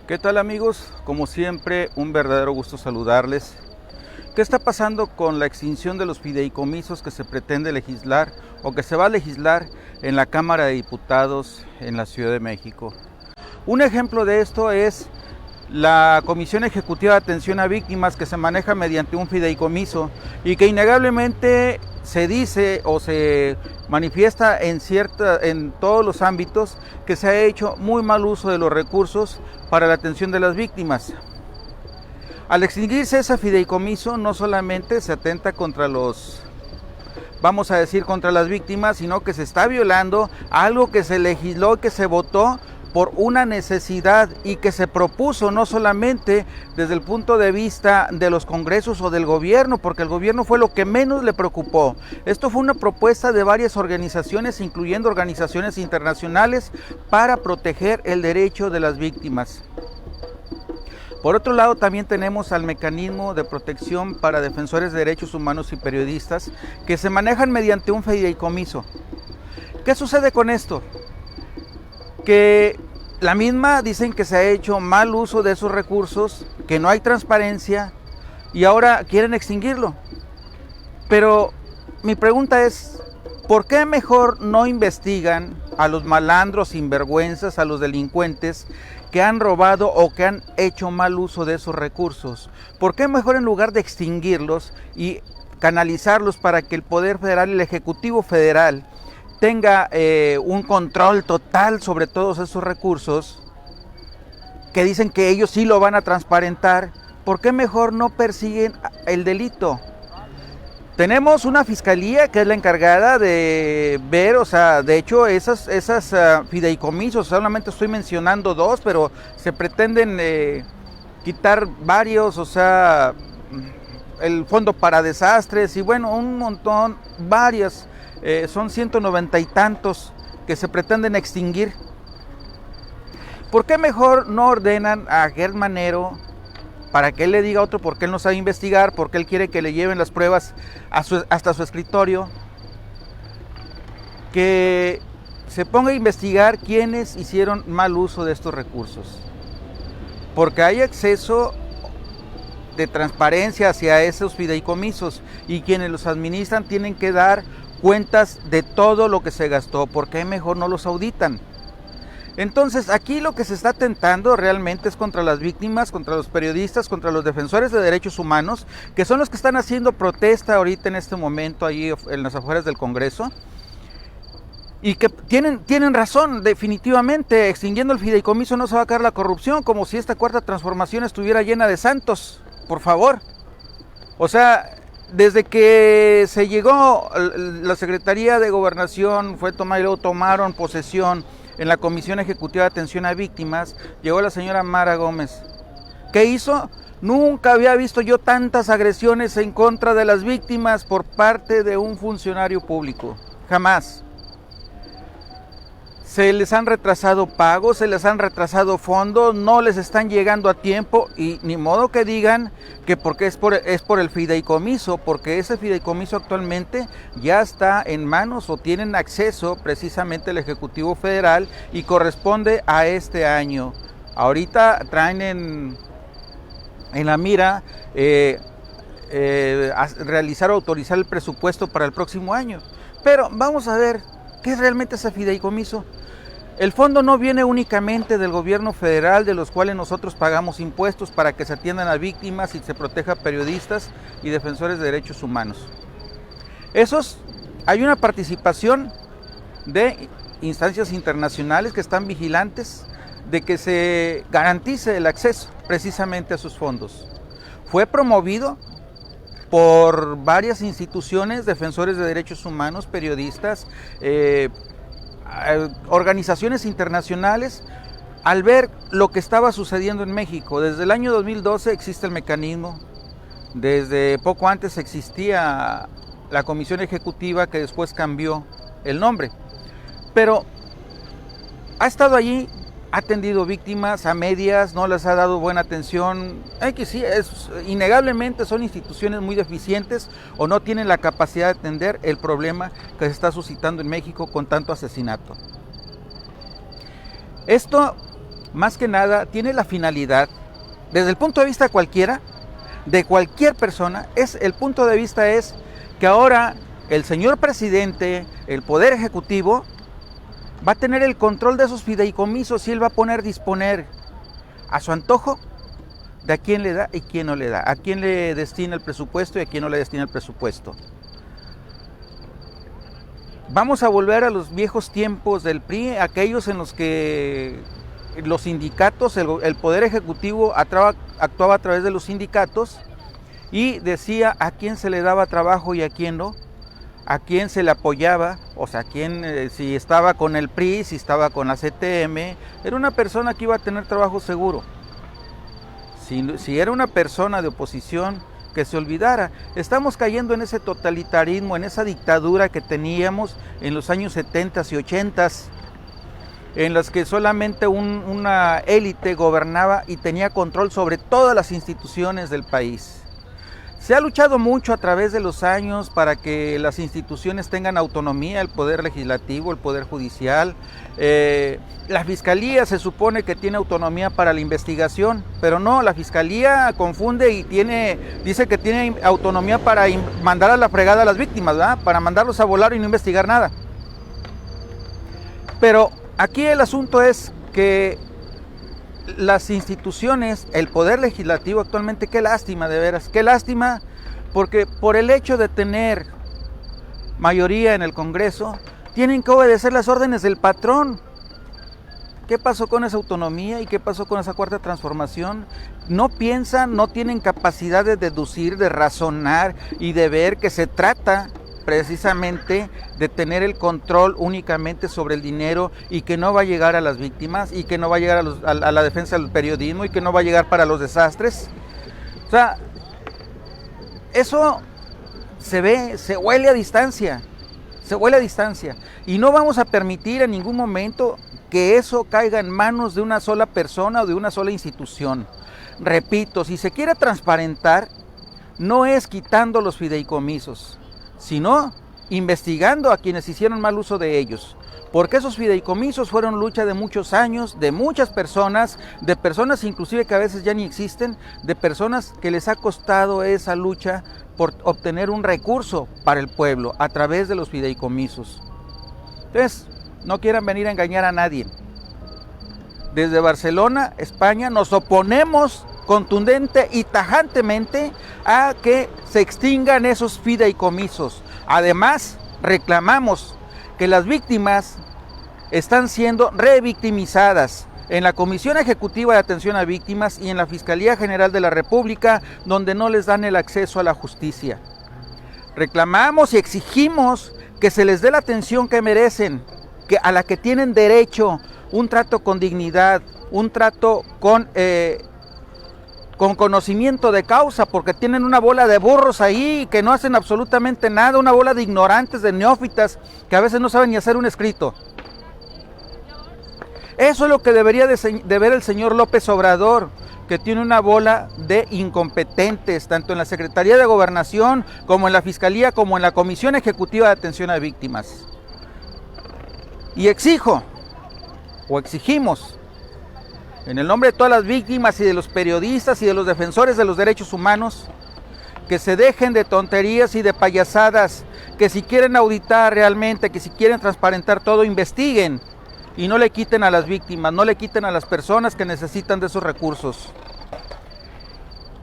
¿Qué tal, amigos? Como siempre, un verdadero gusto saludarles. ¿Qué está pasando con la extinción de los fideicomisos que se pretende legislar o que se va a legislar en la Cámara de Diputados en la Ciudad de México? Un ejemplo de esto es la Comisión Ejecutiva de Atención a Víctimas, que se maneja mediante un fideicomiso y que innegablemente se dice o se manifiesta en todos los ámbitos que se ha hecho muy mal uso de los recursos para la atención de las víctimas. Al extinguirse ese fideicomiso, no solamente se atenta contra contra las víctimas, sino que se está violando algo que se legisló, que se votó por una necesidad y que se propuso no solamente desde el punto de vista de los congresos o del gobierno, porque el gobierno fue lo que menos le preocupó. Esto fue una propuesta de varias organizaciones, incluyendo organizaciones internacionales, para proteger el derecho de las víctimas. Por otro lado, también tenemos al mecanismo de protección para defensores de derechos humanos y periodistas, que se manejan mediante un fideicomiso. ¿Qué sucede con esto? Que la misma dicen que se ha hecho mal uso de esos recursos, que no hay transparencia y ahora quieren extinguirlo. Pero mi pregunta es, ¿por qué mejor no investigan a los malandros, sinvergüenzas, a los delincuentes que han robado o que han hecho mal uso de esos recursos? ¿Por qué mejor, en lugar de extinguirlos y canalizarlos para que el Poder Federal, el Ejecutivo Federal, tenga un control total sobre todos esos recursos, que dicen que ellos sí lo van a transparentar? ¿Por qué mejor no persiguen el delito? Tenemos una fiscalía que es la encargada de ver, de hecho esas fideicomisos, solamente estoy mencionando dos, pero se pretenden quitar varios, el fondo para desastres y bueno, un montón, varias. Son 190 y tantos que se pretenden extinguir. ¿Por qué mejor no ordenan a Gertz Manero para que él le diga a otro por qué él no sabe investigar, por qué él quiere que le lleven las pruebas hasta su escritorio, que se ponga a investigar quiénes hicieron mal uso de estos recursos? Porque hay exceso de transparencia hacia esos fideicomisos y quienes los administran tienen que dar cuentas de todo lo que se gastó. ¿Por qué mejor no los auditan? Entonces, aquí lo que se está atentando realmente es contra las víctimas, contra los periodistas, contra los defensores de derechos humanos, que son los que están haciendo protesta ahorita en este momento allí en las afueras del Congreso, y que tienen razón. Definitivamente, extinguiendo el fideicomiso no se va a acabar la corrupción, como si esta cuarta transformación estuviera llena de santos, por favor. Desde que se llegó la Secretaría de Gobernación, tomaron posesión en la Comisión Ejecutiva de Atención a Víctimas, llegó la señora Mara Gómez. ¿Qué hizo? Nunca había visto yo tantas agresiones en contra de las víctimas por parte de un funcionario público. Jamás. Se les han retrasado pagos, se les han retrasado fondos, no les están llegando a tiempo y ni modo que digan que porque es por el fideicomiso, porque ese fideicomiso actualmente ya está en manos o tienen acceso precisamente el Ejecutivo Federal y corresponde a este año. Ahorita traen en la mira realizar o autorizar el presupuesto para el próximo año. Pero vamos a ver, ¿qué es realmente ese fideicomiso? El fondo no viene únicamente del gobierno federal, de los cuales nosotros pagamos impuestos para que se atiendan a víctimas y se proteja a periodistas y defensores de derechos humanos. Hay una participación de instancias internacionales que están vigilantes de que se garantice el acceso precisamente a sus fondos. Fue promovido por varias instituciones, defensores de derechos humanos, periodistas, organizaciones internacionales, al ver lo que estaba sucediendo en México. Desde el año 2012 existe el mecanismo, desde poco antes existía la Comisión Ejecutiva, que después cambió el nombre, pero ha estado allí, ha atendido víctimas a medias, no les ha dado buena atención. Innegablemente son instituciones muy deficientes o no tienen la capacidad de atender el problema que se está suscitando en México con tanto asesinato. Esto más que nada tiene la finalidad, desde el punto de vista cualquiera, de cualquier persona, el punto de vista es que ahora el señor presidente, el Poder Ejecutivo, va a tener el control de esos fideicomisos y él va a disponer a su antojo de a quién le da y quién no le da, a quién le destina el presupuesto y a quién no le destina el presupuesto. Vamos a volver a los viejos tiempos del PRI, aquellos en los que los sindicatos, el Poder Ejecutivo actuaba a través de los sindicatos y decía a quién se le daba trabajo y a quién no, a quién se le apoyaba, o sea, si estaba con el PRI, si estaba con la CTM, era una persona que iba a tener trabajo seguro. Si era una persona de oposición, que se olvidara. Estamos cayendo en ese totalitarismo, en esa dictadura que teníamos en los años 70s y 80s, en las que solamente una élite gobernaba y tenía control sobre todas las instituciones del país. Se ha luchado mucho a través de los años para que las instituciones tengan autonomía, el poder legislativo, el poder judicial. La fiscalía se supone que tiene autonomía para la investigación, pero no, la fiscalía confunde y dice que tiene autonomía para mandar a la fregada a las víctimas, ¿verdad? Para mandarlos a volar y no investigar nada. Pero aquí el asunto es que las instituciones, el poder legislativo actualmente, qué lástima de veras, qué lástima, porque por el hecho de tener mayoría en el Congreso, tienen que obedecer las órdenes del patrón. ¿Qué pasó con esa autonomía y qué pasó con esa cuarta transformación? No piensan, no tienen capacidad de deducir, de razonar y de ver que se trata precisamente de tener el control únicamente sobre el dinero y que no va a llegar a las víctimas y que no va a llegar a la defensa del periodismo y que no va a llegar para los desastres. O sea, eso se huele a distancia, y no vamos a permitir en ningún momento que eso caiga en manos de una sola persona o de una sola institución. Repito, si se quiere transparentar, no es quitando los fideicomisos, sino investigando a quienes hicieron mal uso de ellos, porque esos fideicomisos fueron lucha de muchos años, de muchas personas, de personas inclusive que a veces ya ni existen, de personas que les ha costado esa lucha por obtener un recurso para el pueblo a través de los fideicomisos. Entonces, no quieran venir a engañar a nadie. Desde Barcelona, España, nos oponemos contundente y tajantemente a que se extingan esos fideicomisos. Además, reclamamos que las víctimas están siendo revictimizadas en la Comisión Ejecutiva de Atención a Víctimas y en la Fiscalía General de la República, donde no les dan el acceso a la justicia. Reclamamos y exigimos que se les dé la atención que merecen, a la que tienen derecho, un trato con dignidad, un trato con conocimiento de causa, porque tienen una bola de burros ahí que no hacen absolutamente nada, una bola de ignorantes, de neófitas, que a veces no saben ni hacer un escrito. Eso es lo que debería de ver el señor López Obrador, que tiene una bola de incompetentes, tanto en la Secretaría de Gobernación, como en la Fiscalía, como en la Comisión Ejecutiva de Atención a Víctimas. Y exigimos, en el nombre de todas las víctimas y de los periodistas y de los defensores de los derechos humanos, que se dejen de tonterías y de payasadas, que si quieren auditar realmente, que si quieren transparentar todo, investiguen y no le quiten a las víctimas, no le quiten a las personas que necesitan de esos recursos.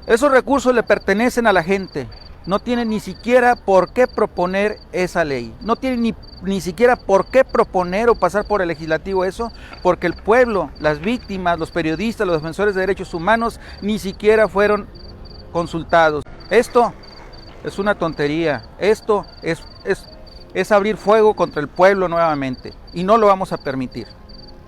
Esos recursos le pertenecen a la gente. No tienen ni siquiera por qué proponer esa ley. No tienen ni siquiera por qué proponer o pasar por el legislativo eso, porque el pueblo, las víctimas, los periodistas, los defensores de derechos humanos, ni siquiera fueron consultados. Esto es una tontería. Esto es abrir fuego contra el pueblo nuevamente, y no lo vamos a permitir.